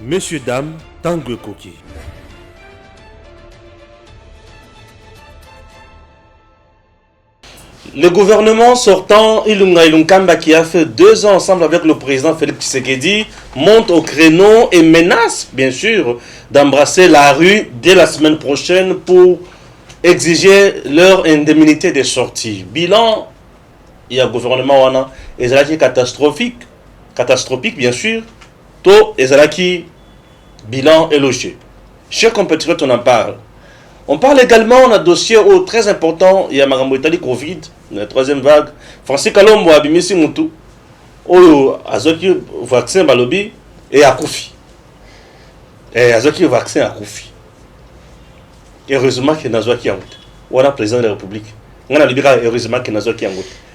Messieurs, dames, Tango Koki. Le gouvernement sortant, Ilunga Ilunkamba, qui a fait 2 ans ensemble avec le président Félix Tshisekedi, monte au créneau et menace, bien sûr, d'embrasser la rue dès la semaine prochaine pour exiger leur indemnité de sortie. Bilan, il y a un gouvernement wana, ezalaki catastrophique bien sûr, to ezalaki bilan élogieux. Chers compatriotes, on en parle. On parle également d'un dossier très important, il y a Marambo Italie Covid, la 3e vague. Francis Kalombo a bimisi mutu, oyo azoki vaccin balobi et akufi. Et azoki vaccin akufi. Heureusement qu'il n'a pas qui en ou le président de la République. On a libéré heureusement qu'il n'a pas qui en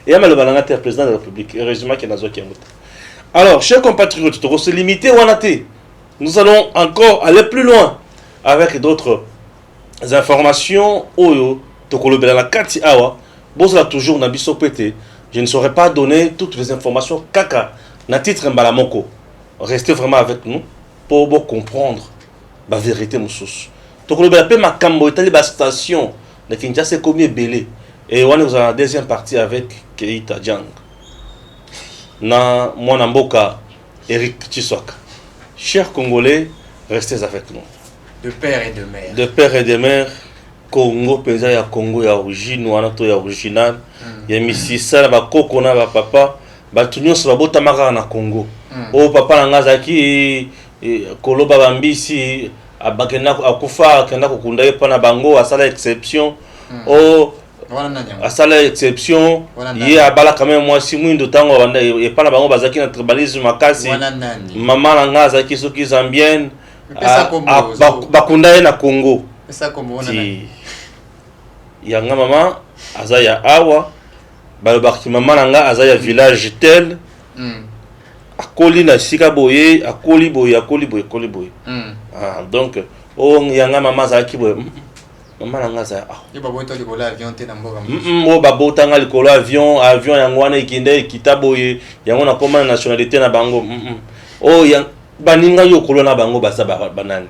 et le balangate président de la République. Heureusement qu'il n'a pas qui en alors, chers compatriotes, on se limiter ou nous allons encore aller plus loin avec d'autres informations. Oyo, tokolobela la kati awa, bozala toujours na biso pété. Je ne saurais pas donner toutes les informations kaka na titre mbalamoko. Restez vraiment avec nous pour comprendre la vérité moussous. Tokolobela pe makambo etali ba station na Kinshasa komi belé et on est dans la deuxième partie avec Keita Djang. Na mwana mboka Eric Tshisekedi. Chers Congolais, restez avec nous. De père et de mère. De père et de mère, Congo, penza ya Congo ya origine, wana to ya original. Ya misisa ba koko na ba papa, ba tunyoso ba bota maka na Congo. O papa na ngazaki koloba bambisi abakena akufa akenda kokunda yepa na bango asala exception. O asala exception, ye abala quand même moi si mwindo tango banda yepa na bango bazaki na tribalisme makasi. Mama na ngazaki soki zambienne. Bakunda na Congo. Yanga mama azaya awa balobaki mama nanga azaya village tel akoli na sika boye akoli boye. Donc yanga mama azaki boye mama nanga azaya babota likolo avion te na mboka mo babota nga likolo avion yango wana ikinde kitaboye yango na koma nationalité na bango yang baninga yo kolona bango basa banani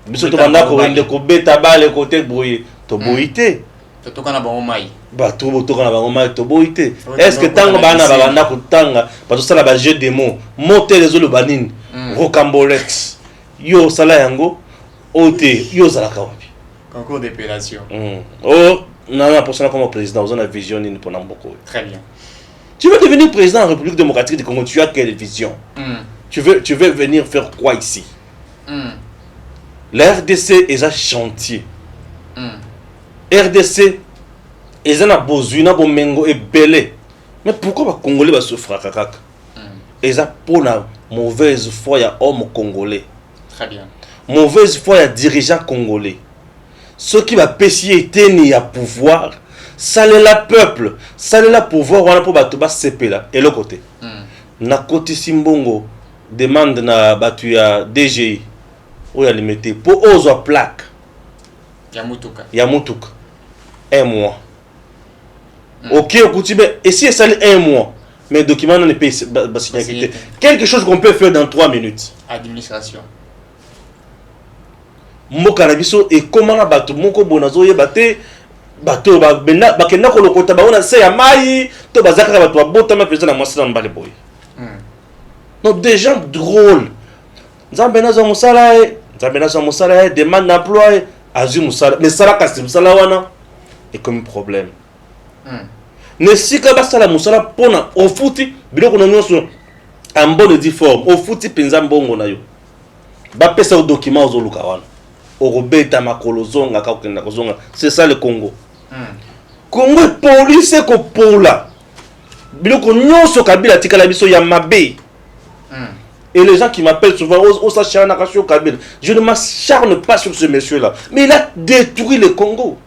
biso to banda ko rende ko beta bale côté boye to boité to tokana bango mai ba to tokana bango mai to boité est-ce que tango bana banda ko tanga ba to sala ba jeu de mots monter les olo banini rocambolex yo sala yango ote yo sala kawapi concours d'épellation non pour ça comme président vous en avez vision ni pour Namboko. Très bien. Tu veux devenir président de la République démocratique du Congo, tu as quelle vision? Tu veux venir faire quoi ici? La RDC est un chantier. RDC est un besoin de mengo et belé. Mais pourquoi les Congolais se fracasser? Ils ont pour la mauvaise foi à homme congolais. Très bien. Mauvaise foi à dirigeants congolais. Ceux qui va pécher tenir à pouvoir, ça l'est la peuple, ça l'est la pouvoir, on a pour battre CP là. Et l'autre côté. Na côté Simbongo demande na batu ya DGI ou ya limité pour ozo plaque ya mutuka 1 mois. OK okutibe et si ça 1 mois mais document ne peut pas signer quelque chose qu'on peut faire dans 3 minutes. Administration mboka na biso et comment na batu moko bonazo yebate bato ba kenda ko lokota ba ona se ya mai to bazaka bato abota ma pesa na mwasi na mbale boy. Donc des gens drôles. Nzambena za musala demande d'emploi azu musala mais sala kasi musala wana et comme problème. Ne sika ba sala musala pona ofuti biloko na nyonso en bonne dit forme ofuti penza mbongo na yo. Ba pesa au document ozoluka wana. Orobeta makolo zonga ka okenda kozonga. C'est ça le Congo. Congo police ko pola. Biloko nyonso kabila tikala biso ya mabe. Et les gens qui m'appellent souvent, je ne m'acharne pas sur ce monsieur-là. Mais il a détruit le Congo.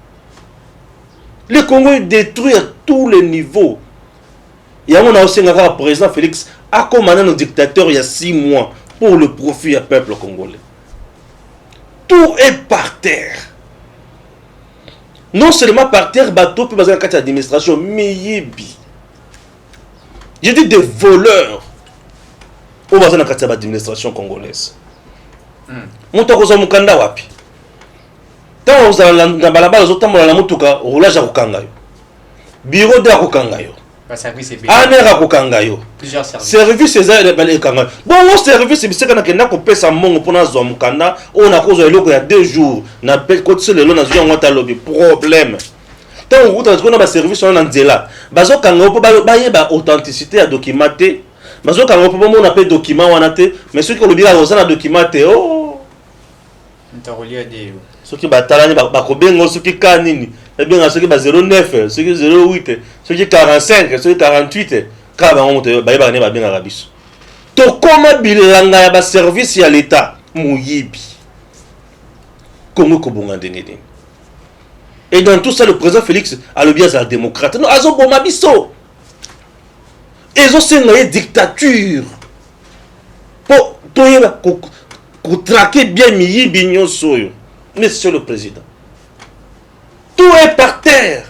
Le Congo est détruit à tous les niveaux. Il y a aussi un président Félix a commandé nos dictateurs il y a 6 mois pour le profit du peuple congolais. Tout est par terre. Non seulement par terre, bateau, puis dans la administration, mais yebi. Je dis des voleurs. Au bas de l'administration congolaise. moto akozwa mokanda wapi ntango ozala na balabala ozotambola na motuka roulage akokanga yo bureau de akokanga yo aner akokanga yo service eza ekanga yo bongo service bisika nakenda kopesa mbongo mpona azwa mokanda oyo nakozwa eloko ya 2 jours na kotisi lelo nazwi yango ata lobi problème ntango okuta tikona baservice wana na nzela bazokanga yo mpo bayeba authenticité ya document te bazokanga yo mpo bomona mpe document wana te mais soki olobi kaka oza na document te soki batalani bakobenga soki ka nini ebenga soki ba 09 soki 08 soki 45 soki 48 kaka bango moto bayebaka ne babengaka biso tokoma bilanga ya baservice ya l'état moyibi kongo kobonga ndenge nini. Et dans tout ça, le président Félix a le biais à la démocrate. Non, azo boma biso. Ils ont une dictature. Pour traquer bien Miyi Bignon Soyo. Monsieur le président. Tout est par terre.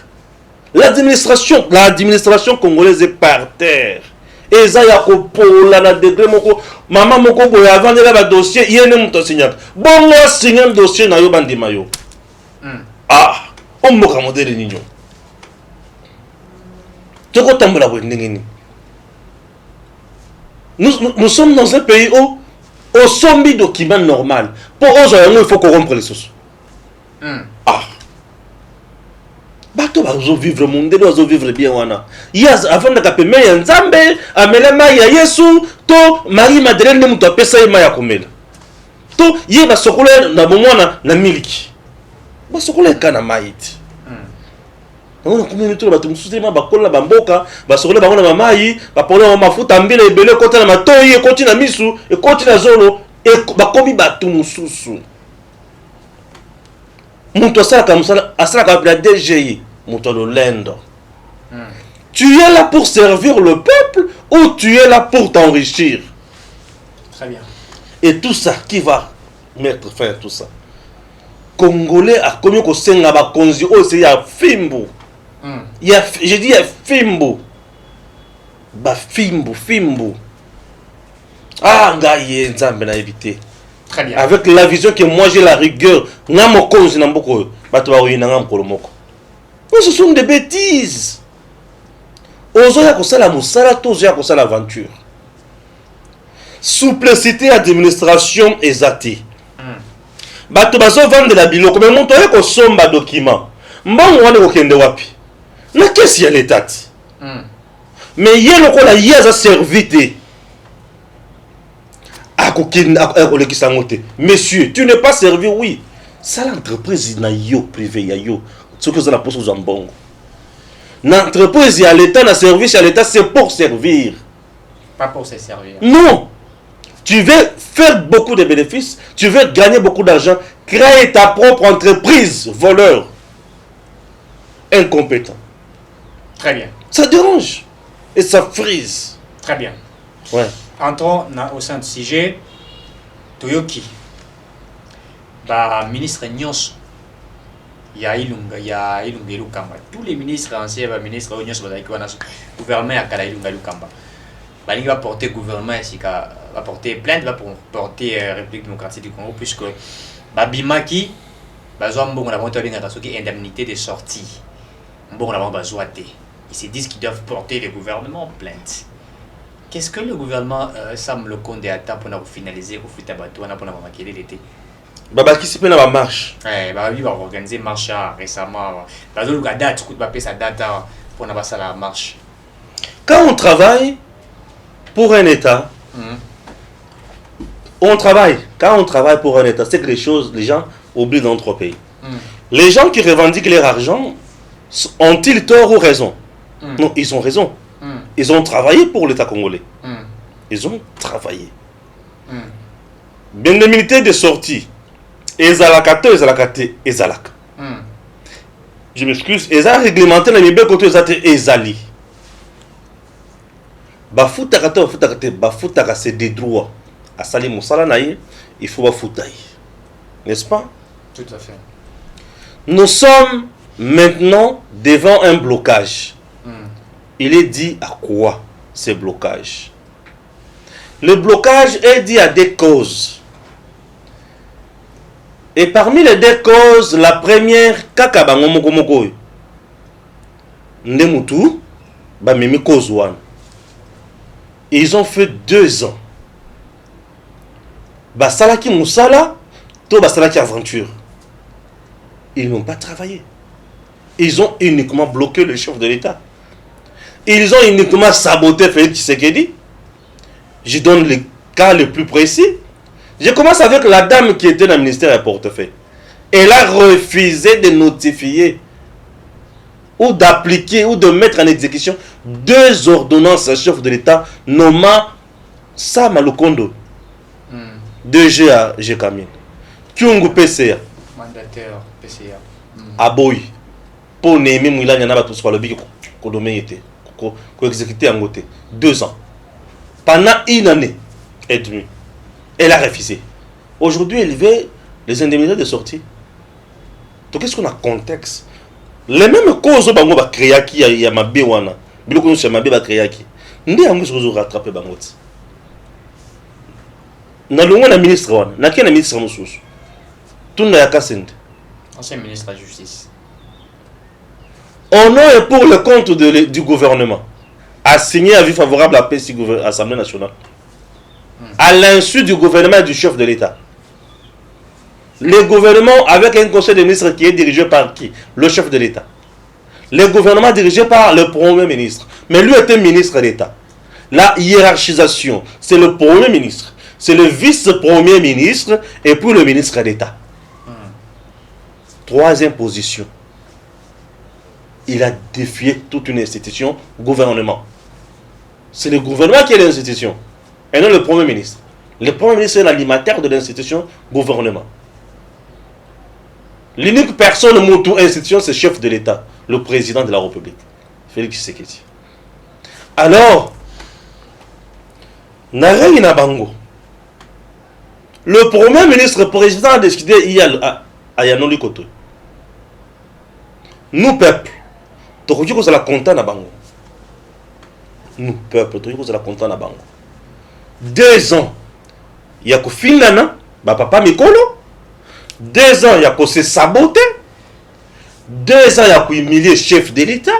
L'administration congolaise est par terre. Et ça y a la degré moko maman moko boya avant de la dossier yene muto signature. Bon moi signer un dossier na yo bandi mayo. Ah, on moka modèle nino. Toko tambola bo ndengeni. Nous sommes dans un pays où au sombi document normal. Pour eux il faut corrompre les sources. Ah. Bato bazo vivre monde bazo vivre bien wana. Yes, avant de kape meya nzambe, amela maya Yesu, to Marie Madeleine muto apesa maya komela. To ye basokola na bomwana na miliki. Basokola kana maiti. On a combien de temps bato musulima bakola bamboka, basokola bangona mamayi, bapola mafuta mbele ebele kota na matoyi e koti na misu, e koti na zolo, e bakomi bato mususu. Muto asala ka la DGI, muto lo lendo. Tu es là pour servir le peuple ou tu es là pour t'enrichir? Très bien. Et tout ça, qui va mettre fin à tout ça? Congolais a commis ko senga ba konzi o c'est ya fimbo. Je dis ya fimbo. Ba fimbo. Ah ngaye nzambe na éviter. Très bien. Avec la vision que moi j'ai la rigueur, ngamo konzi na mboko bato ba oyina ngam kolomoko. Ce sont des bêtises. Ozoya ko sala musala to ozoya ko sala aventure. Souplicité administration ezati. Bato bazo vendre la biloko mais monto ko somba document. Mbongo wana ko kende wapi? Na kesi ya l'état. Mais yelo ko la yaza servité. Monsieur, tu n'es pas servi, oui. Ça l'entreprise na yo privé ya yo. Ce que ça la pose aux ambongo. L'entreprise à l'état, na service à l'état, c'est pour servir. Pas pour se servir. Non. Tu veux faire beaucoup de bénéfices, tu veux gagner beaucoup d'argent, créer ta propre entreprise, voleur. Incompétent. Très bien. Ça dérange. Et ça frise. Très bien. Ouais. Entrons au sein du sujet. Toyoki. Ministre Nyos. Il y a Ilunga Lukamba. Tous les ministres anciens, ministres Nyos, gouvernement à Kala Ilunga Lukamba. Il va porter gouvernement, va porter plainte, va porter République démocratique du Congo, puisque Bimaki, on a indemnité de sortie. Ils se disent qu'ils doivent porter le gouvernement en plainte. Qu'est-ce que le gouvernement semble condé à temps pour finaliser au Futabato, pour maquiller l'été? Qui s'y fait dans la marche? Il va organiser une marche récemment. Il va date pour la marche. Quand on travaille pour un État, on travaille. Quand on travaille pour un État, c'est que les gens oublient dans notre pays. Les gens qui revendiquent leur argent, ont-ils tort ou raison? Non, ils ont raison. Ils ont travaillé pour l'État congolais. Ils ont travaillé. Bien l'indemnité de sortie. Ezalakato, ezalaka. Je m'excuse. Ezala réglementé na mibe côté ezate ezali. Bafutaka c'est des droits. À sali musala naïe, il faut bafutaï. N'est-ce pas? Tout à fait. Nous sommes maintenant devant un blocage. Il est dit à quoi ce blocage? Le blocage est dit à des causes. Et parmi les deux causes, la première, kaka bango moko moko oyo. Nde mutu, ba memi cause wana. Ils ont fait 2 ans. Basalaki Moussala, to Basalaki Aventure. Ils n'ont pas travaillé. Ils ont uniquement bloqué le chef de l'État. Ils ont uniquement saboté Félix Tshisekedi. Je donne le cas le plus précis. Je commence avec la dame qui était dans le ministère du portefeuille. Elle a refusé de notifier ou d'appliquer ou de mettre en exécution 2 ordonnances à chef de l'État nommant Sama Lukondo, DG à Jekamine, Kyungu PCA, mandataire PCA, Aboy, pour Némi Mouila Nyana tous sur le bic, qu'on été, qu'on exécuté en côté. 2 ans. Pendant 1 année et demie, elle a refusé. Aujourd'hui, elle veut les indemnités de sortie. Donc, qu'est-ce qu'on a contexte? Les mêmes causes bango ba créaki ya mabe wana. Biloko no mabe ba créaki. Ndi yango zo rattraper bango. Na longo na ministre wana, na kena ministre mususu. Tunda ya Kasende. Ancien ministre de la Justice. Au nom et pour le compte du gouvernement, a signé avis favorable à l'Assemblée nationale. À l'insu du gouvernement et du chef de l'État. Le gouvernement avec un conseil de ministres qui est dirigé par qui? Le chef de l'État. Le gouvernement dirigé par le premier ministre. Mais lui était ministre d'État. La hiérarchisation, c'est le premier ministre, c'est le vice-premier ministre et puis le ministre d'État. 3e position. Il a défié toute une institution, gouvernement. C'est le gouvernement qui est l'institution et non le premier ministre. Le premier ministre est l'animateur de l'institution, gouvernement. L'unique personne moto institution, c'est le chef de l'État, le président de la République, Félix Tshisekedi. Alors, Narei Nabango, le premier ministre président a décidé à Yanoli Koto. Nous, peuple, nous sommes contents na bango. Nous, peuple, nous sommes contents na bango. 2 ans, il y a Kofinana, papa Mikolo. 2 ans, il y a se saboter. 2 ans, il y a humilier le chef de l'État.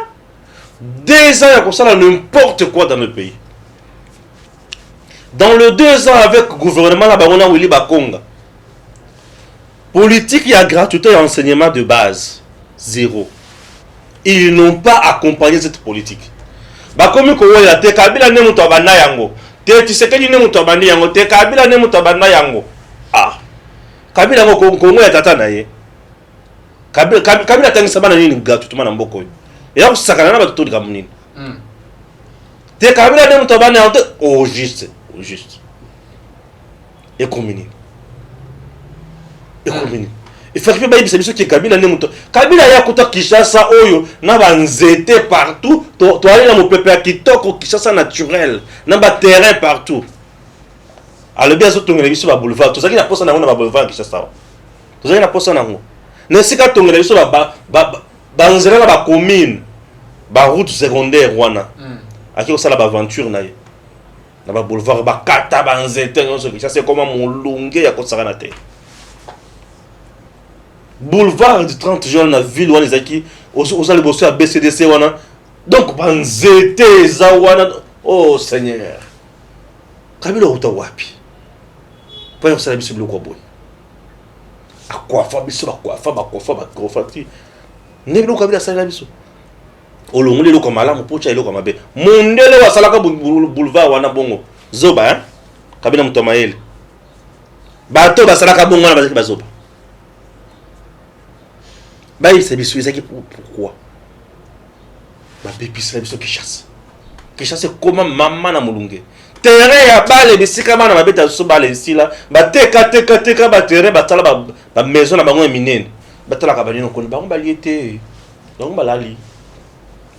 2 ans, il y a faire n'importe quoi dans le pays. Dans le 2 ans, avec le gouvernement, on a Willy Bakonga. Politique, il y a gratuité et enseignement de base. 0. Ils n'ont pas accompagné cette politique. Bakomi Kowoya, te Kabila ne mutabana yango. Te Tshisekedi ne mutabana yango. Te Kabila ne mutabana yango. Ah. Kabila Kongo ya tata na ye. Kabila tangisa bana nini gatutuma na mboko yo. Ya kusakana na batuto dika munini. Te Kabila ne mutabana yango. Au juste. Et communé. Il faut que bayi biso ki Kabila ne muto. Kabila ya kuta Kinshasa oyo na banzete partout. To aller na mo pepe kitoko Kinshasa naturel. Na ba terrain partout. Alors bien sûr tongela biso ba boulevard. To zaki na posa na ngona ba boulevard Kinshasa. To zaki na posa na ngo. Na sika tongela biso ba nzela na ba commune. Ba route secondaire wana. Aki osala ba aventure na ye. Na ba boulevard ba kata ba nzete nyonso Kinshasa comme molunge ya kosaka na te. Boulevard du 30 juin na ville wana ezaki osali bosso ya BCDC wana. Donc banzete za wana. Oh Seigneur. Kabila uta wapi? Pas osala biso biloko boy. Akwafa biso bakwafa ti. Ne biloko Kabila sala biso. Olongole loko malamu pocha eloko mabe. Mondele wasalaka boulevard wana bongo. Zoba hein? Kabila mutomayele. Bato basalaka bongo wana bazaki bazoba. Baï, c'est bisous, c'est pourquoi? Ma bébé, c'est bisous qui chasse. Qui chasse comment maman na mulunge. Terrain ya bale bisika mana ma beta so bale ici là. Ba teka ba terrain ba tala ba maison na bango minene. Ba tala ka bani no ko bango baliete. Donc balali.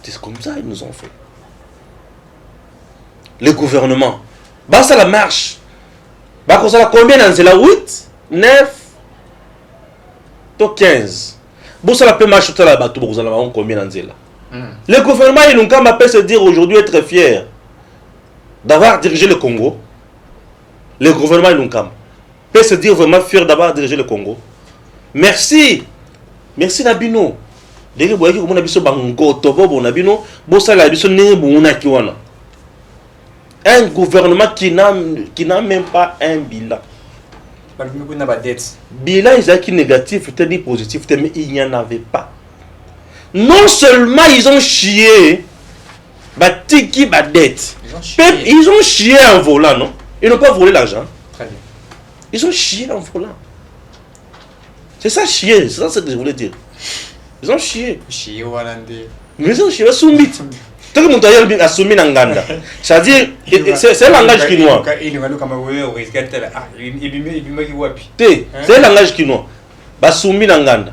C'est comme ça ils nous ont fait. Le gouvernement. Ba ça la marche. Ba ko ça la combien dans c'est la 8, 9 to 15. Bon, ça peut marcher tout là-bas, tout le monde combien d'années. Le gouvernement, il peut se dire aujourd'hui être fier d'avoir dirigé le Congo. Le gouvernement, il peut se dire vraiment fier d'avoir dirigé le Congo. Merci Nabino. Dès que vous voyez que vous avez besoin de un gouvernement qui n'a même pas un bilan. Bilan est négatif, ni positif, mais il n'y en avait pas. Non seulement ils ont chié, ils ont chié en volant, non? Ils n'ont pas volé l'argent. Très bien. Ils ont chié en volant. C'est ça chier, c'est ça ce que je voulais dire. Ils ont chié. Mais ils ont chié, soumis. Tout le monde a soumis en Ganda. C'est-à-dire, c'est un langage chinois. C'est un langage chinois. Bah soumis en Ganda.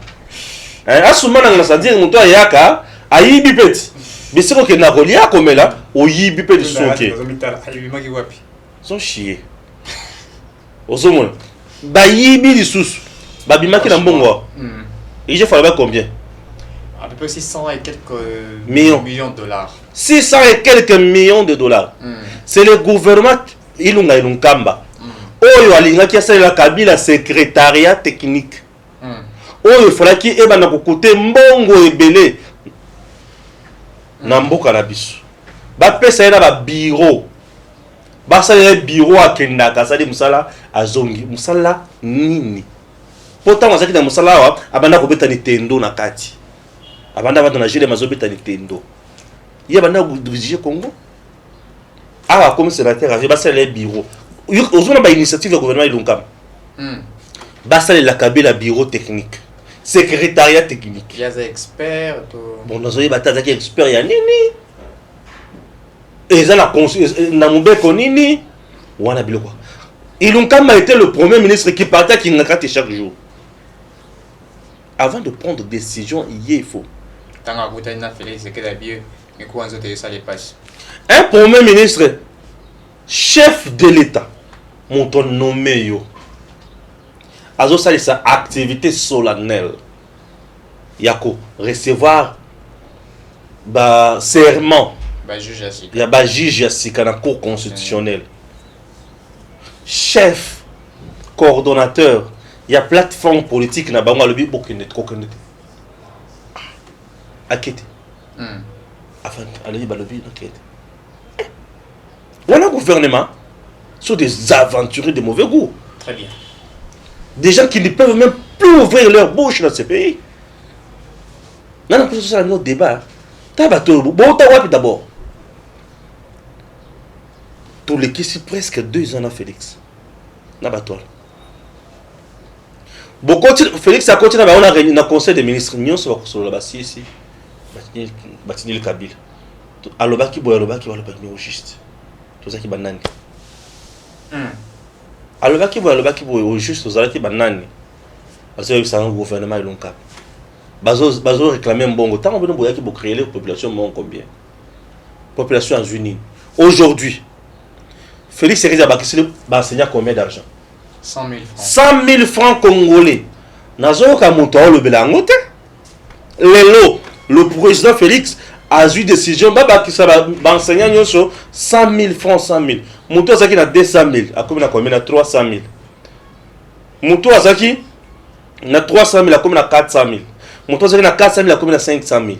Assoumis en Ganda, c'est-à-dire que mon yaka a yibi pet. Mais c'est que na rolia comme là, au yibi pet soké. Ils ont chié. Au moins, bah yibi di sous. Bah bimaki na mbongo. Et j'ai fallu combien? À peu près 600 et quelques millions de dollars. 600 et quelques millions de dollars. C'est le gouvernement Ilunga Ilunkamba. Oyo alinga qui a la Kabila secrétariat technique. Oyo fallait qui eba na kokote mbongo ebele. Na mboka na biso. Ba pesa ina ba bureau. Ba sa bureau akendaka sa di musala azongi. Musala nini? Pourtant on zaki na musala wa abanda ko beta ni tendo na kati. Abanda va dans la gile mazo beta ni tendo. Il abanda ko diriger Congo. Ah comme sénateur avait ba sa les bureaux. Ozona ba initiative du gouvernement Ilunkam. Ba sa la Kabila bureau technique. Secrétariat technique. Il y a des experts. Bon, nous avons des experts. Il y a nini. Et ça, la nini. Ilunkam a été le premier ministre qui partait à Kinakate chaque jour. Avant de prendre décision, il faut. Un premier ministre, chef de l'État, mon nommé yo. Azo sali sa activité solennelle. Yako recevoir ba serment. Ba juge assis. Ya ba juge assis dans la cour constitutionnelle. Chef, coordonnateur, il y a plateforme politique na bango lobi bokenet kokenet. Akete. Afin aller ba lobi akete. Voilà gouvernement sont des aventuriers de mauvais goût. Très bien. Des gens qui ne peuvent même plus ouvrir leur bouche dans ce pays. Non, non, c'est un autre débat. D'abord. Tous les qui sont presque 2 ans à Félix. Félix a continué à avoir un conseil des ministres. Nous sommes sur la base ici. Batini le Kabila. Alobaki boy alobaki walobaki juste. Tout ça qui banane. Alobaki boy au juste aux alaki banane. Parce que c'est un gouvernement Ilunkam. Bazo réclamer un bon temps on veut boyaki pour créer la population mon combien. Population en unie. Aujourd'hui Félix Séréza Bakissi va enseigner combien d'argent? 100 000 francs. 100 000 francs congolais. Nazo ka moto le belangote. Lelo le président Félix a eu décision qui va enseigner 100 000 francs 100 000. Moto azaki na 200 000, a combien na 300 000. Moto azaki na 300 000 a combien na 400 000. Moto azaki na 400 000 a combien na 500 000.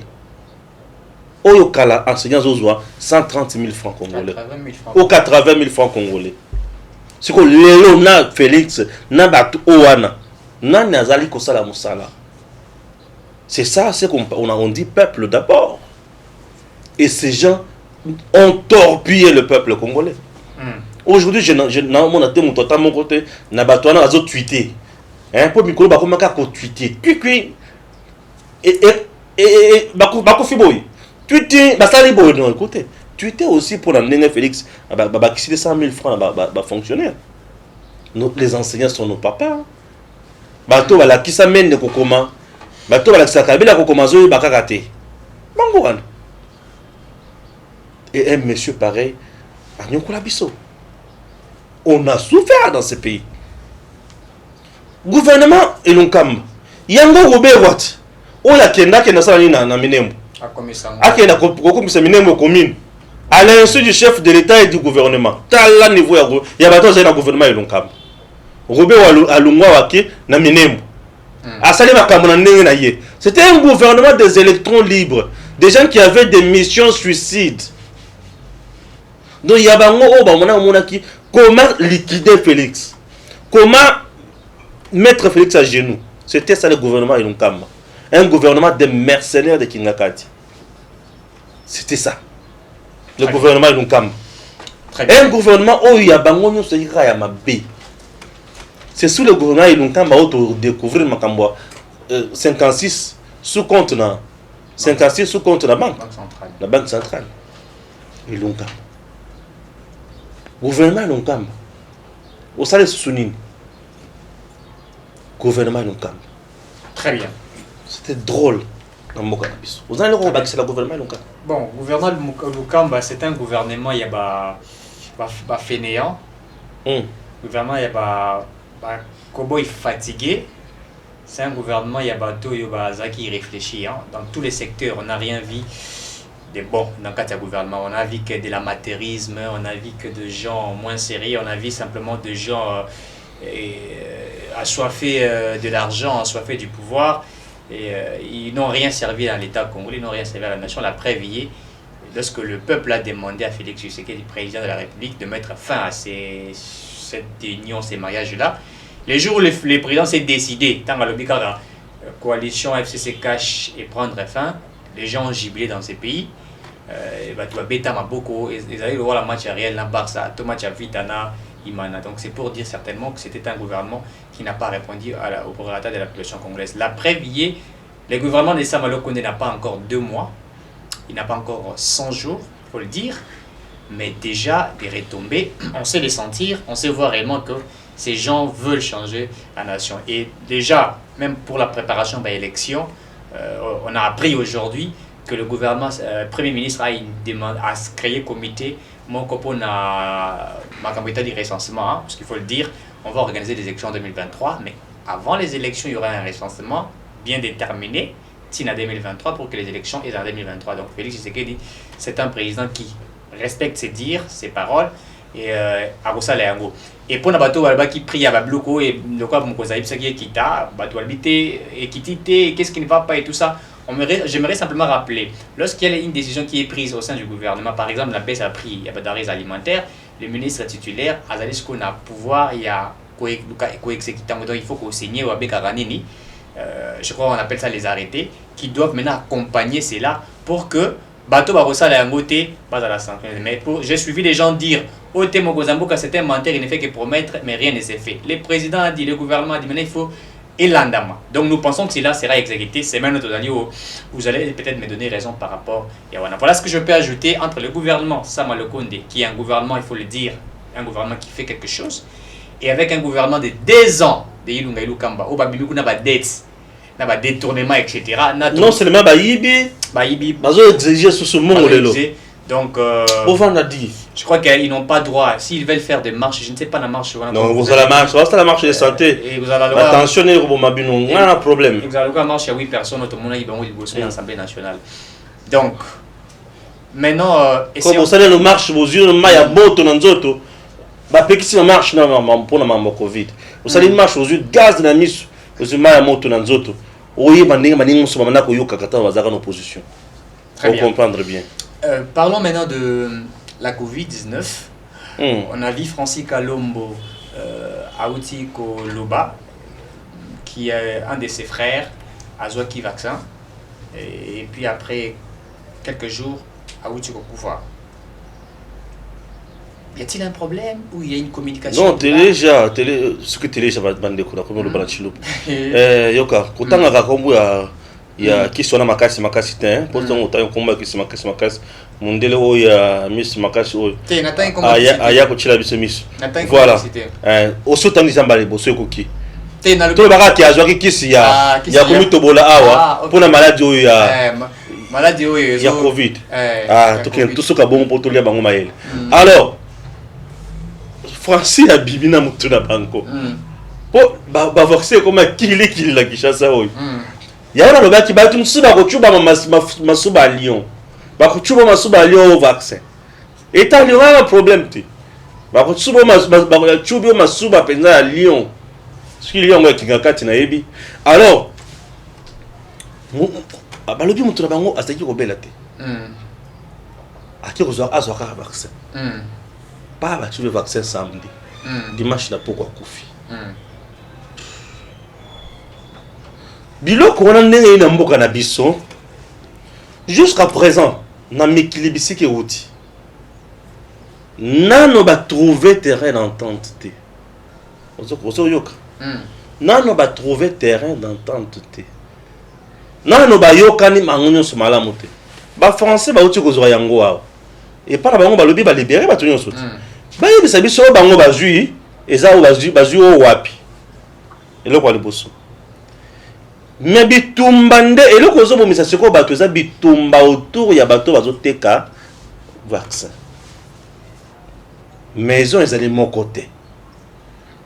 Oyo kala enseignant zozwa 130 000 francs congolais. 80 000 francs. Ou 80 000 francs congolais. C'est que lelo na Félix na batu owana na nazali kosala musala. C'est ça, c'est qu'on dit peuple d'abord. Et ces gens ont torpillé le peuple congolais. Aujourd'hui, je mon côté, na batouana azo tweeter. Hein, pour micro ba komaka ko tweeter. Kui et bako fiboy. Tweeter ba sali boy non écoutez. Tweeter aussi pour l'amener Félix ba qui 100 000 francs ba fonctionnaire. Les enseignants sont nos papas. Bato bala qui s'amène de kokoma. Bato bala sa kabila kokoma zo bakaka te. Mangoran. Et un monsieur pareil a nyokola biso. On a souffert dans ce pays. Gouvernement Ilunkam. Yango Robé Watt. Oya kenda kenda sala ni na minembo. Akenda kokomisa minembo commune. À l'insu du chef de l'État et du gouvernement. Tala niveau ya bato za na gouvernement Ilunkam. Robé Alungwa wake na minembo. C'était un gouvernement des électrons libres, des gens qui avaient des missions suicides. Donc il y a comment liquider Félix, comment mettre Félix à genoux. C'était ça le gouvernement Ilunkamba, un gouvernement de mercenaires de Kingakati. C'était ça, le gouvernement Ilunkamba. Un gouvernement où il y a bango c'est sous le gouvernement Ilunkamba où découvrir Makamba 56 sous compte 56 sous compte la banque centrale Ilunkamba. Gouvernement Ilunkamba au salaire Sounine. Gouvernement Ilunkamba. Très bien. C'était drôle. Vous allez le c'est le gouvernement Ilunkamba. Bon, gouvernement Ilunkamba, c'est un gouvernement il y a fainéant. Gouvernement il y a Kobo est fatigué. C'est un gouvernement il y a qui réfléchit dans tous les secteurs. On n'a rien vu de bon dans le cadre du gouvernement. On a vu que de l'amateurisme, on a vu que de gens moins sérieux, on a vu simplement de gens assoiffés de l'argent, assoiffés du pouvoir. Et ils n'ont rien servi dans l'État congolais, ils n'ont rien servi à la nation. La preuve hier, lorsque le peuple a demandé à Félix Tshisekedi, président de la République, de mettre fin à cette union, ces mariages-là, les jours où le président s'est décidé, tant que la coalition FCC cache et prendre fin, les gens ont giblé dans ces pays. Tu as bêta Maboko, ils allaient voir la match à Real, la Barça, tout match à Vitana, Imana. Donc c'est pour dire certainement que c'était un gouvernement qui n'a pas répondu au prorata de la population congolaise. La preuve hier, le gouvernement de Samuel Okundé n'a pas encore 2 mois, il n'a pas encore 100 jours, il faut le dire, mais déjà des retombées, on sait les sentir, on sait voir réellement que ces gens veulent changer la nation. Et déjà, même pour la préparation de l'élection, on a appris aujourd'hui que le gouvernement, le Premier ministre a une demande à créer un comité, mon copain a ma comité de recensement, parce qu'il faut le dire, on va organiser des élections en 2023, mais avant les élections, il y aura un recensement bien déterminé, en 2023, pour que les élections aient en 2023. Donc Félix Tshisekedi, c'est un président qui respecte ses dires, ses paroles, et et pour les bateaux qui prient à Babloko et le quoi mon qui quitta bateau habité et quitter qu'est-ce qui ne va pas et tout ça. J'aimerais simplement rappeler, lorsqu'il y a une décision qui est prise au sein du gouvernement, par exemple la baisse à prix, il y a d'arrêts alimentaires, le ministre titulaire a dit qu'on a pouvoir, il y a co-exécutant, donc il faut qu'on signe ou avec Aranini, je crois qu'on appelle ça les arrêtés, qui doivent maintenant accompagner cela pour que bateau barossa la ngoté pas à la sanction. Mais j'ai suivi les gens dire au thème Gozamboka c'est un menteur, il ne fait que promettre mais rien ne s'est fait. Le président a dit, le gouvernement a dit maintenant il faut l'endama. Donc nous pensons que cela sera exécuté. C'est même notre année où vous allez peut-être me donner raison par rapport à Yawana. Voilà ce que je peux ajouter entre le gouvernement Samuel Okundé, qui est un gouvernement, il faut le dire, un gouvernement qui fait quelque chose, et avec un gouvernement de 2 ans de Ilunga Ilukamba, où Babimikou n'a pas de dettes, n'a pas de détournement, etc. Non seulement Bayibi, Bazo exiger sous ce monde. Donc, dit. Je crois qu'ils n'ont pas droit. S'ils veulent faire des marches, je ne sais pas la marche. Non, vous allez la marche. C'est la marche de santé. Et vous allez la attention, on a un problème. Vous allez la marche à 8 personnes, tout le monde est à l'Assemblée nationale. Donc, maintenant. Comme vous allez la marche, vos yeux, il y a beau ton anzoto. Bah, petit la marche pour la Covid. Vous allez marche aux yeux, gaz de la mise, aux yeux, il y a ton anzoto. Oui, en opposition. Pour comprendre bien. Parlons maintenant de la Covid-19. On a vu Francis Kalombo Aouti Koloba, qui est un de ses frères, a Zouaki vaccin. Et puis après quelques jours, Aouti Kokufa. Y a-t-il un problème ou il y a une communication? Non, ce que télé, ça va demander comme le balachilo. Yoka, quand on a comme il y a qui sont ma casse pour ton autant combat qui se macasse mon délai où il y a miss macasse aya ko chila biso miss voilà au soutien des emballés bosso koki to le bagati a joki kisi ya komi tobola awa pour la maladie où il y a covid tout ce ka bon pour tout les bango mael alors Francis a bibina mutuna banko po ba vacciner comme kili la kishasa oyo Yaona lobaki batu msuba kochuba masuba Lyon. Bakuchuba masuba Lyon au vaccin. Et il y aura un problème. Bakuchuba masuba penza à Lyon. Ce qu'il y a un kati na yebi. Alors, balobi mutu na bango azaki kobela te. Aki kozwa azwaka vaccin. Pas ba tu le vaccin samedi. Dimanche na poko akufi. Biloko wana ndenge na mboka na biso. Jusqu'à présent, na mikilibisi ke wuti. Nano ba trouver terrain d'entente te. Ozo yoka. Nano ba trouver terrain d'entente te. Nano ba yokani mangonyo so malamu te. Ba français ba uti kozwa yango awa. Et pas na bango ba lobi ba libérer ba tonyo so te. Ba yebisa biso bango ba zui eza o ba zui o wapi. Eloko aliboso. Mais bitumba nde eloko zo bomisa siko bato eza bitumba autour ya bato bazoteka vaccin. Maison ezali mon côté.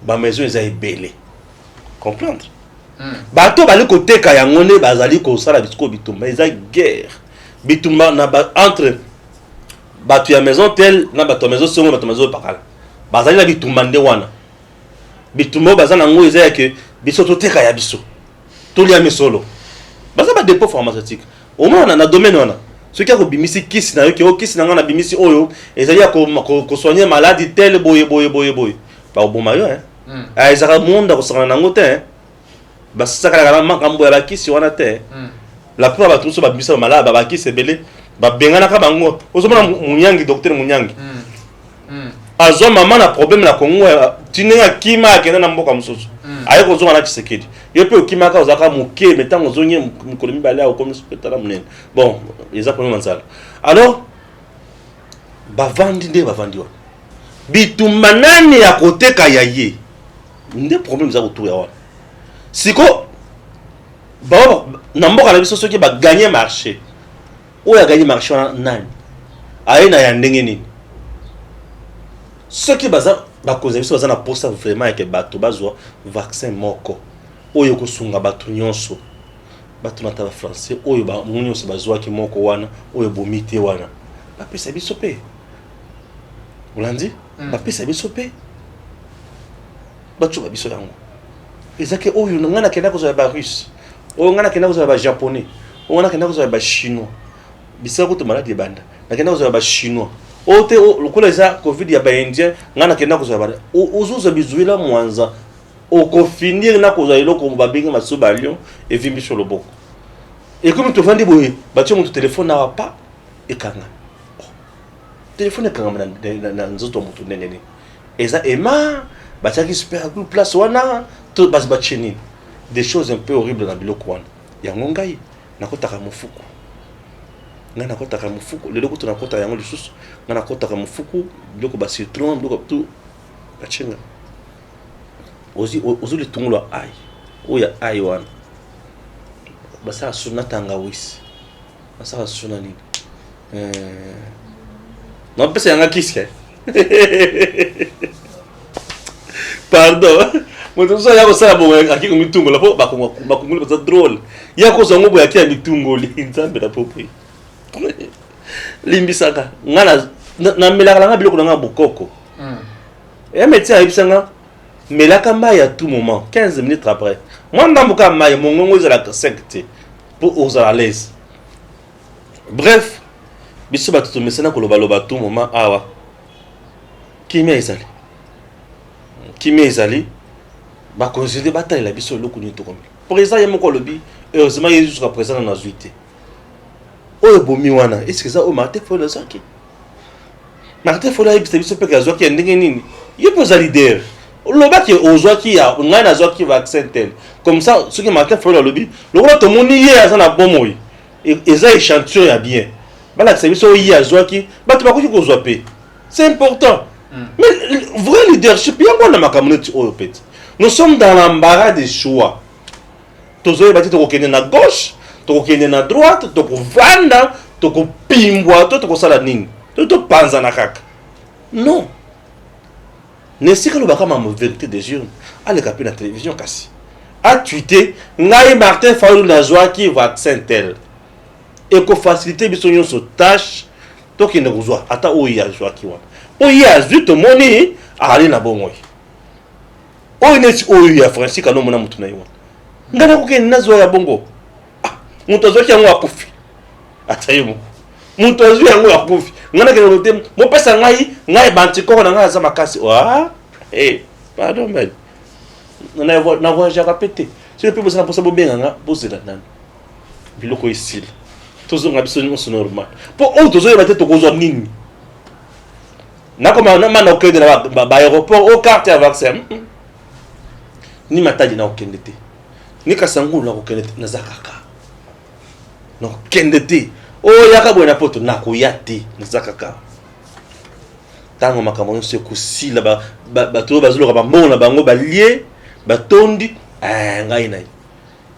Ba maison ezali belé. Comprendre? Bato bali koteka yango ne bazali ko sala bisiko bitumba eza guerre. Bitumba na entre bato ya maison tel na bato ya maison songo bato maison pakala. Bazali na bitumba nde wana. Bitumba bazana ngo eza ke biso toteka ya biso. Tolia misolo. Baza ba dépôt pharmaceutique. Au moins na domaine wana. Ce qui a bimisi kisi na yo ke o kisi na ngana bimisi oyo ezali ya ko soigner maladie tel boye. Ba oboma yo hein. Ezaka monde ko sala nango te hein. Ba saka la makambo ya ba kisi wana te. La plupart ba tous ba bimisa malade ba kisi belé ba bengana ka bango. Ozomona munyangi docteur munyangi. Azo mama na problème na Congo tinenga kima akenda na mboka mususu. Aye ko zonga na Tshisekedi. Yo pe okima ka ozaka muke metango zonye mukolomi bale au comme spectateur munene. Bon, eza problème nzala. Alors bavandi nde bavandiwa. Bitumba nani ya koteka yaye. Nde problème za autour ya wana. Siko ba na mboka na biso soki ba gagner marché. Oya gagner marché wana nani? Aye na ya ndenge nini? Ce qui baza ba cause biso baza na posa vraiment que bato bazwa vaccin moko oyo ko sunga bato nyonso bato na taba français oyo ba nyonso bazwa ki moko wana oyo bomite wana ba pesa biso pe Olandi ba pesa biso pe bato ba biso yango ezake oyo ngana kenda ko ba russe oyo ngana kenda ko ba japonais oyo ngana kenda ko ba chinois bisako to malade banda na kenda ko ba chinois ote lokola eza covid ya ba indien ngana kenda ko ba ozuza bizuila mwanza oko finir na ko za eloko babinga masuba lion et vimbi sur le boko et comme to vandi boye ba tio mon téléphone na pa ekanga téléphone ekanga na nzoto mutu ndenge eza ema ba taki super place wana to bas ba cheni des choses un peu horribles dans biloko wana ya ngongai na kotaka mufuku ngana kotaka mufuku lelo ko tuna kota yango lisusu ngana kotaka mufuku biloko ba citron biloko tout ba chenga ozi le tungulo ai oya ai wana basa suna tangawisi basa suna nini non pesa yanga kiske pardon moto so ya ko sala bo akiko mitungo la po bakungula basa drôle ya ko zango bo yakia mitungo li nzambe la popo limbisaka ngana na melaka nga biloko nga bokoko et médecin ayibisanga melaka mai à tout moment 15 minutes après moi ndambuka mai mongongo ezala secte pour aux à l'aise bref biso batuto mesena koloba loba tout moment awa kimia ezali ba considérer bataille la biso loko ni to comme président yemoko lobi heureusement jusqu'à présent na zuité oyo bomi wana est-ce que ça o Martin Fayulu azaki Martin Fayulu ayebisa biso mpe azwaki ndenge nini ye poza leader lobaki ozwaki ya ngai nazwaki vaccin tel comme ça ce que Martin Fayulu alobi lokola tomoni ye aza na bomoi eza échantillon ya bien balakisa biso ye azwaki bato bakoki kozwa mpe c'est important mais vrai leadership yango na makambo neti oyo pete nous sommes dans l'embarras des choix tozoyeba te tokokende na gauche tokokende na droite tokovanda tokopimbwa to tokosala nini topanza na kaka non nesika lobaka ma vérité des urnes aleka mpe na télévision kasi atwite ngai Martin Fayulu nazwaki vaccin tel ekofacilité biso nyonso tâche tokende kozwa ata oyo azwaki wana po ye azwi tomoni ali na bomoi oyo neti oyo ya Francis kano mona mutu na yo ngana ko ken nazo ya bongo mutu azoki yango akufi atayemo mutu azo yango akufi ngana ke rote mo pesa ngai banti ko na ngai za makasi pardon mais na voyage à répéter si le peuple ça pour ça bien nga bozela nan biloko ici tozo ngabiso ni so normal po o tozo yeba te to kozo nini na koma na mana okende na ba aéroport au carte ya vaccin ni matadi na okende te ni kasangu na okende na zakaka no kende te o yaka bwana poto na koyate na zakaka tango makambo nso kusila ba to bazoloka ba mbona bango ba lié batondi ngai nai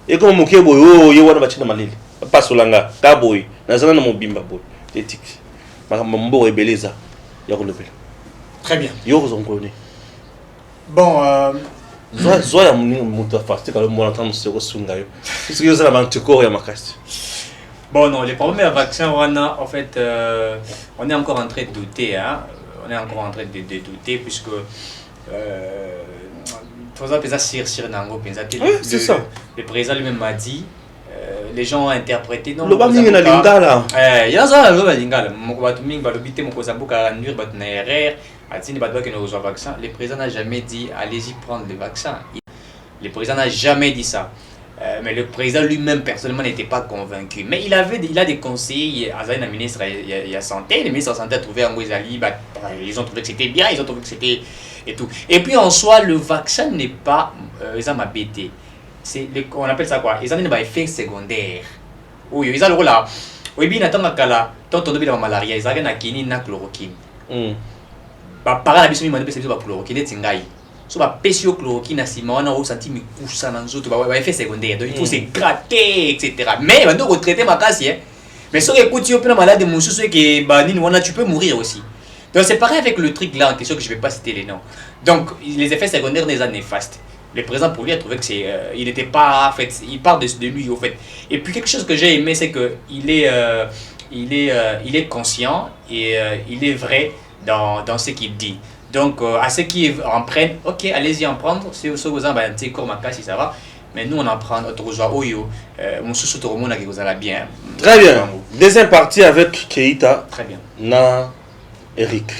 eko moke boyo ye wana bachina malili pasolanga ka boy nazana na mobimba boy éthique makambo mbo ebeleza ya kolobela. Très bien. Yo vous en connaissez. Bon Zoya mutu afarte kalo mwana tamu seko sungayo. Parce que yo za la corps ya makasi. Bon non, les problèmes avec vaccin en fait on est encore en train de douter on est encore en train de douter puisque c'est ça. Le président lui-même m'a dit, les gens ont interprété. Non, le bami na lingala. Il y a ça, le lingala. Mon batuming balobité mon kozambuka nuire bat na erreur. Atini bat que nous vaccin. Le président n'a jamais dit allez-y prendre le vaccin. Le président n'a jamais dit ça. Mais le président lui-même personnellement n'était pas convaincu. Mais il a des conseillers. Azaïna ministre il y a santé, les ministres de la santé a trouvé en Guizali, ils ont trouvé que c'était bien, ils ont trouvé que c'était et tout. Et puis en soi, le vaccin n'est pas BT. On appelle ça quoi? Ils ont un effet secondaire. Oui, ils ont le rôle là. Oui, bien attends kala, tant on a la malaria, ils ont un kini na chloroquine. Par la bisous, ils m'ont dit que c'est pas chloroquine, c'est tingai. So ba pesio chloroquine na sima wana o senti mi kusa na nzoto ba effet secondaire. Donc il faut se gratter etc. Mais on doit retraiter ma casse mais si on écoute yo pena malade mon souci que ba nini wana tu peux mourir aussi. Donc c'est pareil avec le truc là en question que je vais pas citer les noms. Donc les effets secondaires des années néfastes. Le président pour lui a trouvé que c'est il n'était pas en fait il part de lui au fait. Et puis quelque chose que j'ai aimé c'est que il est conscient et il est vrai dans ce qu'il dit. Donc à ceux qui en prennent, ok, allez-y en prendre. Si vous avez un petit corps si ça va. Mais nous on en prend autre chose. Oyo, mon sous tout le monde qui vous allez bien. Très bien. Deuxième partie avec Keita. Très bien. Na Eric.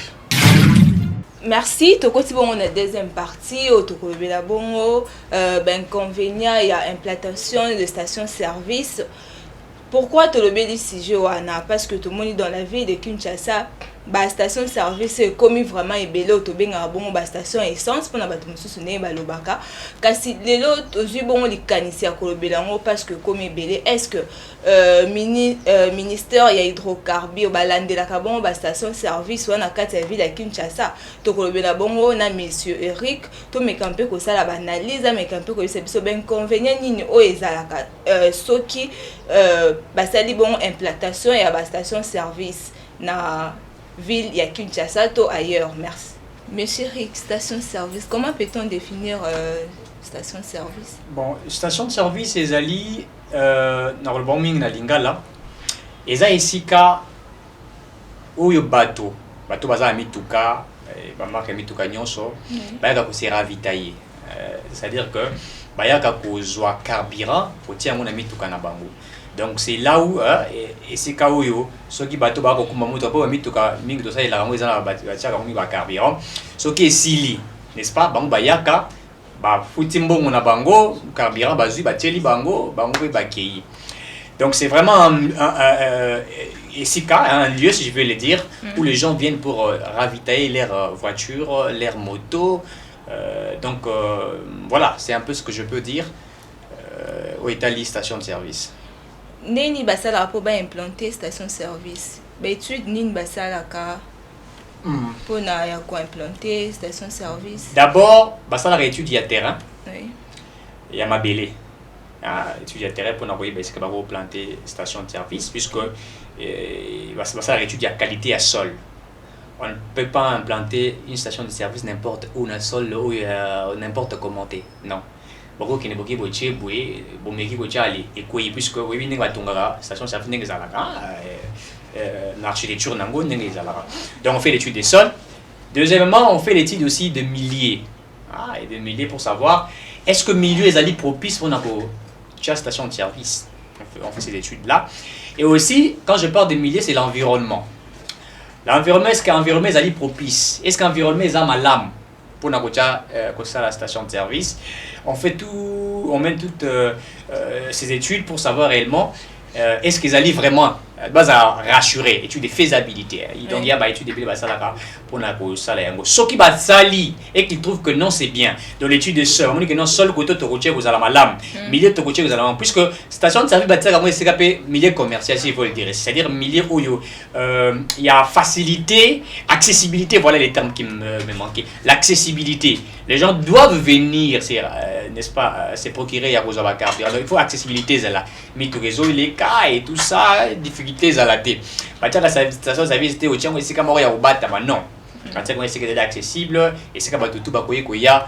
Merci. Toko si bon on a deuxième partie au Toko Bela Bongo. Inconvénient il y a implantation de stations-service. Pourquoi te le dit sujet wana? Parce que tout le monde est dans la ville de Kinshasa. Ba station service comme vraiment ebele otobenga bongo ba station essence pona bato mususu ne ba lobaka kasi lelo tozui bongo likanisi ya kolobela ngo parce que comme ebele est-ce que ministère ya hydrocarbures balandelaka bongo ba station service wana kati ya ville ya Kinshasa to kolobela bongo na monsieur Eric to mekampe ko sala ba analyse mekampe ko biso ben inconvénient nini o ezalaka soki basali bongo implantation ya ba station service na ville ya Kinshasa ou ailleurs. Merci. Monsieur Rick, station-service, comment peut-on définir station-service? Bon, station-service, c'est ali dans le bombing na lingala. Et ça ici ka où yo bateau baza mituka, ba marque mituka nyonso, ba ka ko se ravitailler. C'est-à-dire que ba ya ka ko zwa carburant pour tia mon mituka na bango. Donc c'est là où et c'est là où ceux qui bateau ba ko kuma moto pa mituka mingi to ça il a ramoi za ba tia ka ba carburant ce qui est sili n'est-ce pas bango ba yaka ba futimbo na bango carburant ba zui ba tieli bango ba kei. Donc c'est vraiment un lieu si je veux le dire où les gens viennent pour ravitailler leurs voitures, leurs motos. Donc voilà, c'est un peu ce que je peux dire au Italie station de service. Neni basala pour implanter station service. Étude nini basala ka pour na ya ko implanter station service. D'abord, basala étude ya terrain. Oui. Ya mabele. Étude ya terrain pour na koyi basika ba ko planter station de service puisque basala étude ya qualité ya sol. On ne peut pas implanter une station de service n'importe où dans le sol ou n'importe comment. Non. Beaucoup qui ne boki boche boué bomeki bocha ali et quoi puisque oui n'est pas tongara station service n'est pas l'architecture nango n'est pas. Donc on fait l'étude des sols. Deuxièmement, on fait l'étude aussi de milieux. et des milliers pour savoir est-ce que milieu est allé propice pour la station de service. On fait ces études-là. Et aussi, quand je parle des milliers, c'est l'environnement. L'environnement, est-ce qu'environnement est allé propice? Est-ce qu'environnement est à ma lame pour la station de service? On fait tout, on mène toutes ces études pour savoir réellement est-ce qu'ils allaient vraiment base à rassurer étude de faisabilité. Donc il y a une étude de ça pour la salaire. Ce qui va sali et qui trouve que non c'est bien. Dans l'étude de sol, on dit que non seul côté de routier vous allez malam, milieu de routier vous allez malam, puisque station de service va dire c'est capé milieu commercial si vous le dire, c'est-à-dire milieu où il y a facilité, accessibilité, voilà les termes qui me manquaient. L'accessibilité. Les gens doivent venir, n'est-ce pas, se procurer à Rosabacar. Il faut accessibilité là. Mais tout réseau les cas et tout ça, difficultés à la thé. La station de service était au tien, c'est comme au bata, non. C'est accessible et c'est comme tout bakoye koya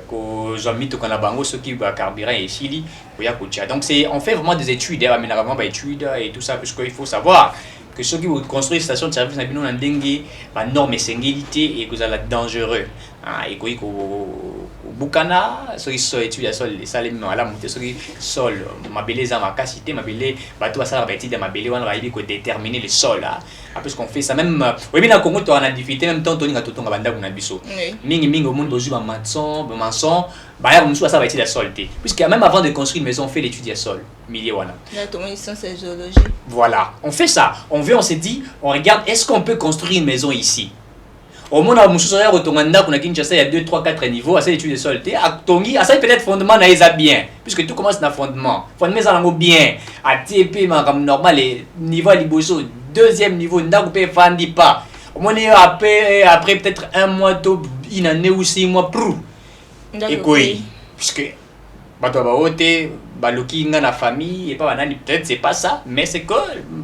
kozami to kana bango ceux qui va carburant et chili koya kocha. Donc c'est on fait vraiment des études, aménagement études et tout ça parce qu'il faut savoir que ceux qui vont construire une station de service na bino na ndenge ba norme sécurité et que ça la dangereux. Et koyi ko bukana ceux qui sont études à sol ça les à la montée ceux qui sol mabele za makasité mabele bato ba sala ba étude mabele wana ba ybi ko déterminer le sol là. Après ce qu'on fait ça même oui bien Congo to na difficulté même temps toni nga totonga banda kuna biso mingi au monde bozu ba maçon ba ya musu ça va étude à sol té puisque même avant de construire une maison on fait l'étude à sol milieu wana. Là ton licence en géologie. Voilà, on fait ça. On s'est dit on regarde est-ce qu'on peut construire une maison ici. Au monde où nous retournons qu'on a Kinshasa il y a 2 3 4 niveaux à cette étude de sol té à Tongi à ça peut-être fondement na eza bien puisque tout commence na fondement ça lango bien à TP comme normal les niveau liboso deuxième niveau ndako pe fandi pas au monde après peut-être un mois to une année ou 6 mois prou et quoi puisque bato ba hote baloki nga na famille et pas banani peut-être c'est pas ça mais c'est que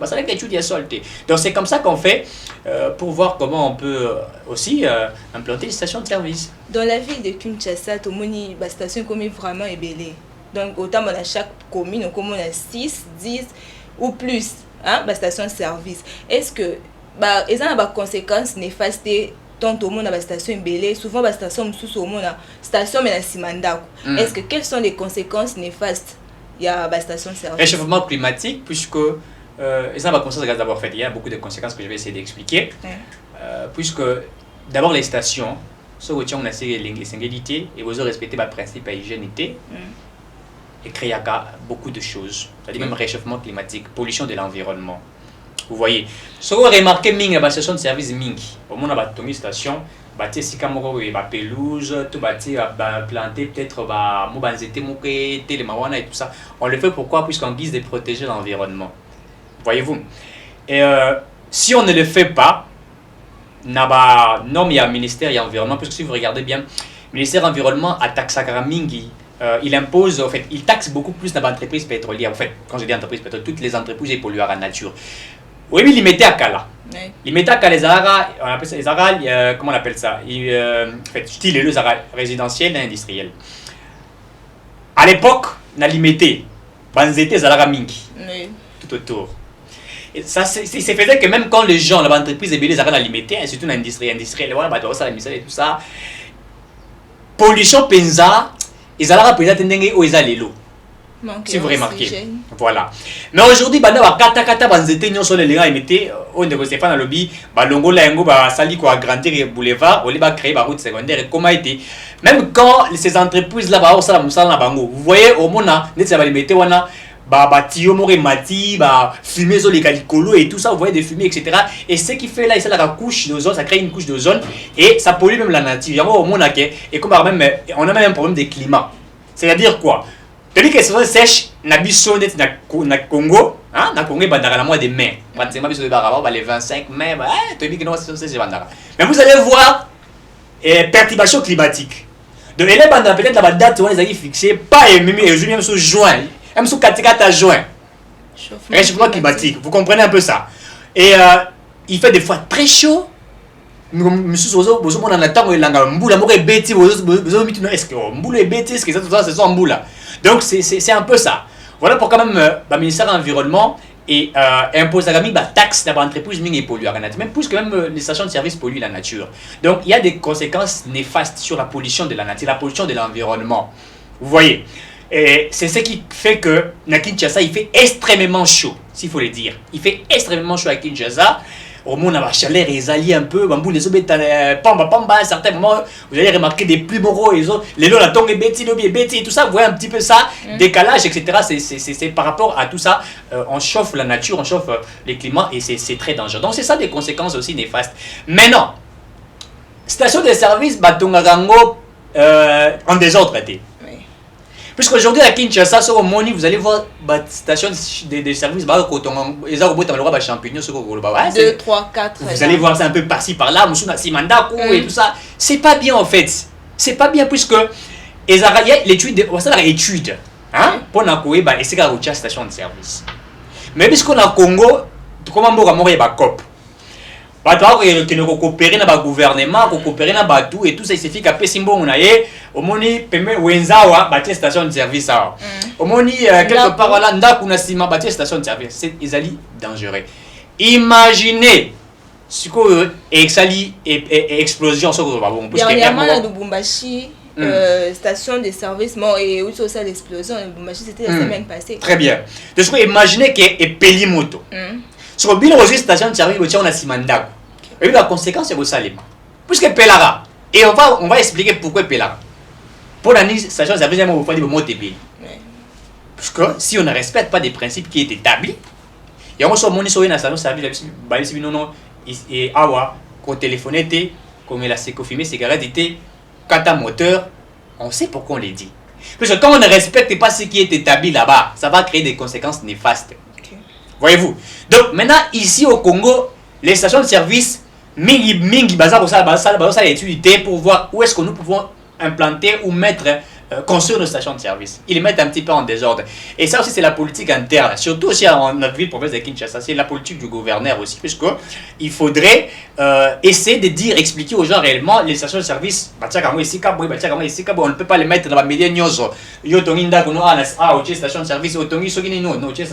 ça avec l'étude de sol té donc c'est comme ça qu'on fait pour voir comment on peut aussi implanter une station de service. Dans la ville de Kinshasa, tout le monde a station comme vraiment ébélée. Donc autant dans chaque commune, on a 6, 10 ou plus hein, station de service. Est-ce que ils ont des conséquences néfastes tant au monde a station ébélée, souvent la station sous au monde station mais la simanda. Est-ce que quelles sont les conséquences néfastes il y a la station de service? Réchauffement climatique puisque ils ont pas conscience d'avoir fait. Il y a beaucoup de conséquences que je vais essayer d'expliquer. Puisque d'abord les stations, ce que on a les singularités et vous respecter le principe d'hygiénité et créer beaucoup de choses. C'est-à-dire même réchauffement climatique, pollution de l'environnement. Vous voyez, ce que vous remarquez, la station de service mingi, au moins on a une station, bâti si kamoko et pelouse, tout bâti planter peut-être mobanzete moké, télémawana et tout ça. On le fait pourquoi? Puisqu'en guise de protéger l'environnement. Voyez-vous. Et si on ne le fait pas, non, il y a ministère et environnement, parce que si vous regardez bien, ministère environnement à Taxagramingi, il impose, en fait, il taxe beaucoup plus dans l'entreprise pétrolière. En fait, quand je dis entreprise pétrolière, toutes les entreprises polluent à la nature. Oui, mais il mettait à Kala. Il mettait à Kala les Zara, on appelle ça les Zara, comment on appelle ça? En fait, style le Zara résidentiel et industriel. À l'époque, on a limité. Banzete Zara Mingi. Tout autour. Et ça, c'est fait que même quand les gens, l'entreprise est belle, ils arrêtent à limiter, surtout dans l'industrie industrielle, voilà, bah, ça, la mission et tout ça. Pollution penza, ils allaient rappeler tendenge où ils allaient l'eau. Si vous remarquez. Voilà. Mais aujourd'hui, bah, là, kata banzete nyon sur les gars, ils mettaient, on de Stéphane à lobby, bah, longo la yango, bah, sali quoi, agrandir le boulevard, on les va créer, bah, route secondaire, et comment était. Même quand ces entreprises là, bah, ça la moussala na bango, vous voyez, au mona, net ça va les mettre, wana. Tio more mati, fumer sur les calicolo et tout ça, vous voyez des fumées, etc. Et ce qui fait là, c'est la couche d'ozone, ça crée une couche d'ozone et ça pollue même la nature. Au monde, et comme même, on a même un problème de climat. C'est-à-dire quoi? Tandis que c'est sèche, na biso net na Congo, hein, na Congo, bandara la mois de mai. Pratiquement biso de baraba, les 25 mai, tandis que non, c'est bandara. Mais vous allez voir, perturbation climatique. Donc, les bandara peut-être la date où ils ont fixé, pas même sous juin. Même sous 4 juin. Réchauffement climatique. Vous comprenez un peu ça. Et il fait des fois très chaud. Monsieur Sozo, vous avez un temps où il y a un boule, est bêti, est-ce que boule est bêti, est-ce que ça, c'est ça, boule. Donc c'est un peu ça. Voilà pour quand même le ministère de l'Environnement et impose la taxe dans l'entreprise mingi pollue la nature, même plus que même les stations de service polluent la nature. Donc il y a des conséquences néfastes sur la pollution de la nature, la pollution de l'environnement. Vous voyez, et c'est ce qui fait que à Kinshasa il fait extrêmement chaud, s'il faut le dire. Il fait extrêmement chaud à Kinshasa. Au monde, la chaleur est alliée un peu. Bambou, les autres, pamba, à certains moments, vous allez remarquer des plumes moraux, les autres, les lots, la tongue, et tout ça, vous voyez un petit peu ça, décalage, etc. C'est par rapport à tout ça, on chauffe la nature, on chauffe les climats et c'est très dangereux. Donc, c'est ça des conséquences aussi néfastes. Maintenant, station de service, Batongarango, en désordre, puisqu'aujourd'hui à Kinshasa, sur Moni, vous allez voir la station de service, ils ont des champignons, 2, 3, 4. Vous allez voir ça un peu par-ci par-là, et tout ça. C'est pas bien en fait. C'est pas bien puisque il y a l'étude, hein, pour la station de service. Mais puisqu'on a Congo, comment on va faire COP? Qui ne coopérer dans le gouvernement, coopérer dans le tout et tout ça, il suffit qu'à Pessimbo, on a au moni peme wenzawa bâtir station de service. Au moni quelque part là, nda kuna sima bâtir station de service. C'est isali dangereux. Imaginez ce que exali et explosion sur le babon. Dernièrement à Lubumbashi, station de service, et où ça l'explosion à Lubumbashi, c'était la semaine passée. Très bien. De ce que imaginez que est Pelimoto. Sur le bilan de station de service, on a Simanda. Et la conséquence c'est au Salima. Puisque Pelara, et on va expliquer pourquoi Pelara. Pour la station de service, on va dire le mot TB. Parce que si on ne respecte pas des principes qui sont établis, et on se monnaie sur une station de service, et awa, qu'on téléphone, comme la sécofumée, cigarette, kata moteur, on sait pourquoi on les dit. Parce que quand on ne respecte pas ce qui est établi là-bas, ça va créer des conséquences néfastes. Voyez-vous. Donc maintenant, ici au Congo, les stations de service, mingi bazar l'étude pour voir où est-ce que nous pouvons implanter ou mettre, construire nos stations de service. Ils les mettent un petit peu en désordre. Et ça aussi, c'est la politique interne. Surtout aussi en notre ville, province de Kinshasa, c'est la politique du gouverneur aussi. Puisqu'il faudrait essayer de dire, expliquer aux gens réellement les stations de service. On ne peut pas les mettre dans la média nyoso. Station de service,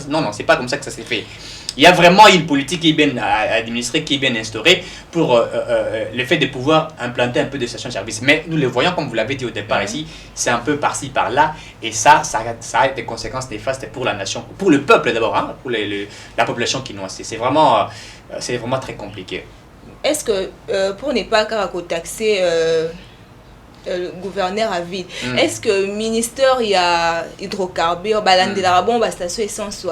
non, c'est pas comme ça que ça s'est fait. Il y a vraiment une politique qui est bien administrée, qui est bien instaurée pour le fait de pouvoir implanter un peu de stations de service. Mais nous le voyons, comme vous l'avez dit au départ ici, c'est un peu par-ci, par-là. Et ça a des conséquences néfastes pour la nation, pour le peuple d'abord, hein, pour la population quinoise. C'est vraiment très compliqué. Est-ce que, pour ne pas taxer le gouverneur à ville, est-ce que le ministère il y a hydrocarbures, de la bon, station essence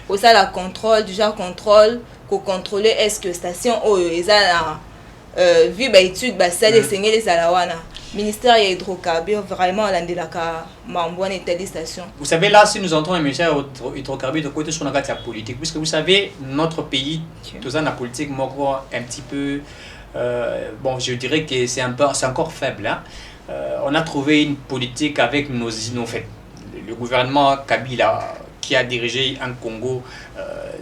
au ça la contrôle, déjà contrôle, qu'on contrôle est-ce que station ils a vu étude ça les saigner les alawana ministère hydrocarbures vraiment de la mambouane et telle station. Vous savez là si nous entrons un ministère hydrocarbures de côté sur la politique puisque vous savez notre pays tout ça la politique un petit peu bon je dirais que c'est encore faible hein. On a trouvé une politique avec nos faits le gouvernement Kabila qui a dirigé un Congo,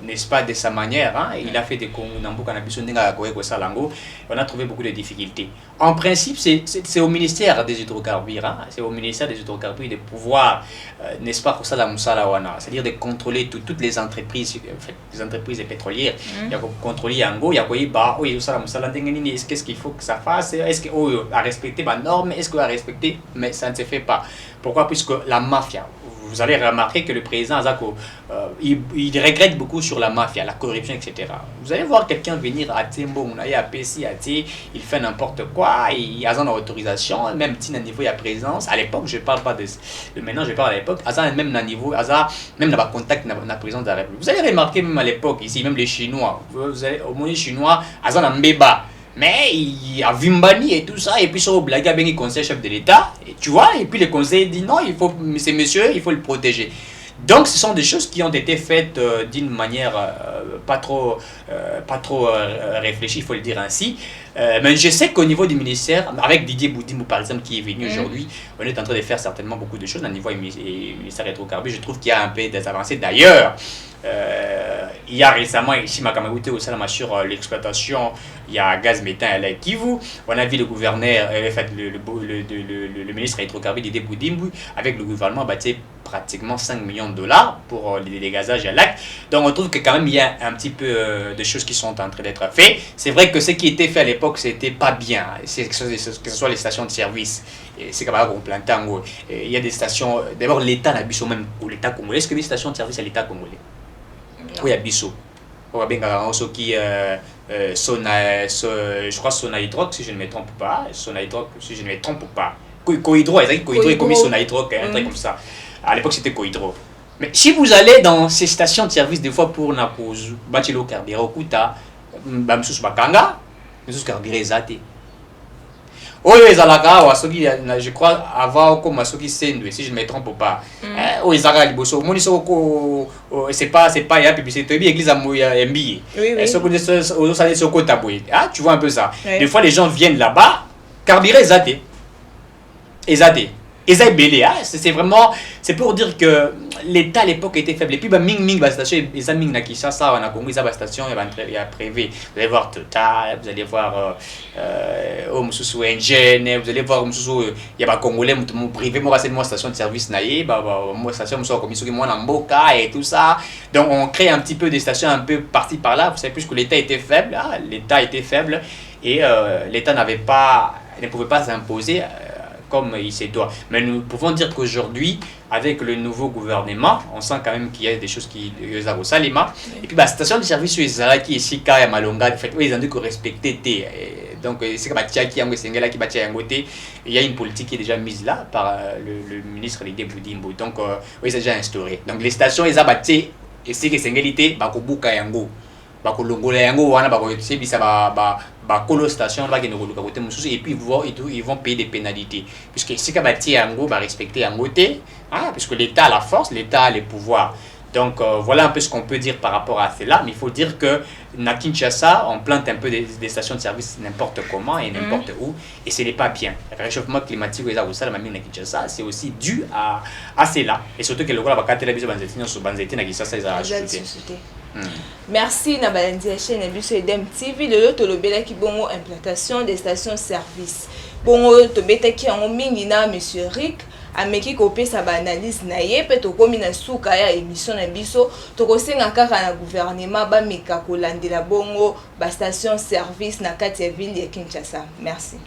n'est-ce pas, de sa manière. Hein? Il a fait des Congos, on a trouvé beaucoup de difficultés. En principe, c'est au ministère des hydrocarbures, hein? C'est au ministère des hydrocarbures de pouvoir, n'est-ce pas, c'est-à-dire de contrôler toutes les entreprises pétrolières. Il y a contrôler Yango, il y a qu'est-ce qu'il faut que ça fasse, est-ce qu'il a respecté ma norme, est-ce qu'il a respecté, mais ça ne se fait pas. Pourquoi? Puisque la mafia, vous allez remarquer que le président Azako, il regrette beaucoup sur la mafia, la corruption, etc. Vous allez voir quelqu'un venir à Timbo, à PC, il fait n'importe quoi, il a une autorisation, même si à niveau il y a présence. À l'époque, je ne parle pas de maintenant, je parle à l'époque, même à niveau, même dans le contact avec la présidence de la République. Vous allez remarquer même à l'époque, ici, même les Chinois, vous allez, au moins les Chinois, Azan Mbeba. Mais il y a Vimbani et tout ça, et puis sur Blaga ben il conseil chef de l'État, tu vois, et puis le conseil dit non, c'est monsieur, il faut le protéger. Donc ce sont des choses qui ont été faites d'une manière pas trop réfléchie, il faut le dire ainsi. Mais je sais qu'au niveau du ministère, avec Didier Boudimou par exemple qui est venu aujourd'hui, on est en train de faire certainement beaucoup de choses au niveau du ministère hydrocarbures. Je trouve qu'il y a un peu des avancées. D'ailleurs, il y a récemment ici Makamagouté au Salama sur l'exploitation, il y a gaz méthane à la Kivu. On a vu le gouverneur, le ministre hydrocarbures Didier Boudimbu avec le gouvernement bâti pratiquement 5 millions de dollars pour les dégazages à lac. Donc on trouve que quand même il y a un petit peu de choses qui sont en train d'être faites. C'est vrai que ce qui était fait à l'époque c'était pas bien, que ce soit les stations de service. C'est comme ça qu'on plante en gros. Il y a des stations, d'abord l'État n'a plus même pour l'État congolais. Est-ce que les stations de service à l'État congolais? Oui, il y a Bissot. On va bien garder qui je crois Sonaïdroc si je ne me trompe pas. Sonaïdroc si je ne me trompe pas. Cohydro, Cohydro est commis Sonaïdroc, un truc comme ça. À l'époque c'était Cohydro. Mais si vous allez dans ces stations de service des fois pour Nakozu, Bachelo Carbiera, Okuta, Bamsus Bakanga, Bamsus Carbiera Zate. Oui, je crois avant comme Masoki Sendwe, si je ne me trompe pas. Oui, Zara Liboso, Monisoko, c'est pas la publicité, l'église à Mbi. Tu vois un peu ça. Des fois, les gens viennent là-bas, carburé Zate. Ezate. C'est vraiment, c'est pour dire que l'État à l'époque était faible. Et puis, la station, il y a station, il y a prévu. Vous allez voir Total, vous allez voir Engine, vous allez voir il y a Congolais, privé, moi, c'est une station de service, moi, station, moi, et tout ça. Donc, on crée un petit peu des stations un peu par-ci par-là. Vous savez plus que l'État était faible. L'État était faible et l'État ne pouvait pas s'imposer comme il se doit. Mais nous pouvons dire qu'aujourd'hui, avec le nouveau gouvernement, on sent quand même qu'il y a des choses qui au Salima. Et puis, la station de service sur les qui ici, quand il y a Malonga, ils ont dû respecter. Donc, c'est comme il y a une politique qui est déjà mise là par le ministre Didier Boudimbu. Donc, oui, c'est déjà instauré. Donc, les stations, ils ont bâti, et c'est que c'est une réalité, Bakobuka Yango. Bakolongola yango wana bakosebisa bakolo station bakende côté mosusu et puis ils vont payer des pénalités puisque si ka bati yango ba respecter yango té puisque l'État a la force, l'État a les pouvoirs. Donc voilà un peu ce qu'on peut dire par rapport à cela, mais il faut dire que na Kinshasa, on plante un peu des stations de service n'importe comment et n'importe où et ce n'est pas bien. Le réchauffement climatique na Kinshasa, c'est aussi dû à cela et surtout que le gouvernement va biso banzetina Kinshasa ils a ajouté. Merci na balandi ya chaîne biso Edem TV lelo tolobela ki bongo implantation des stations service. Bongo tobetaki yango mingi na monsieur Rick ameki kopesa ba analyse na ye pe tokomi na suka ya émission na biso tokosenga kaka na gouvernement ba meka kolandela bongo ba station service na kati ya ville ya Kinshasa. Merci.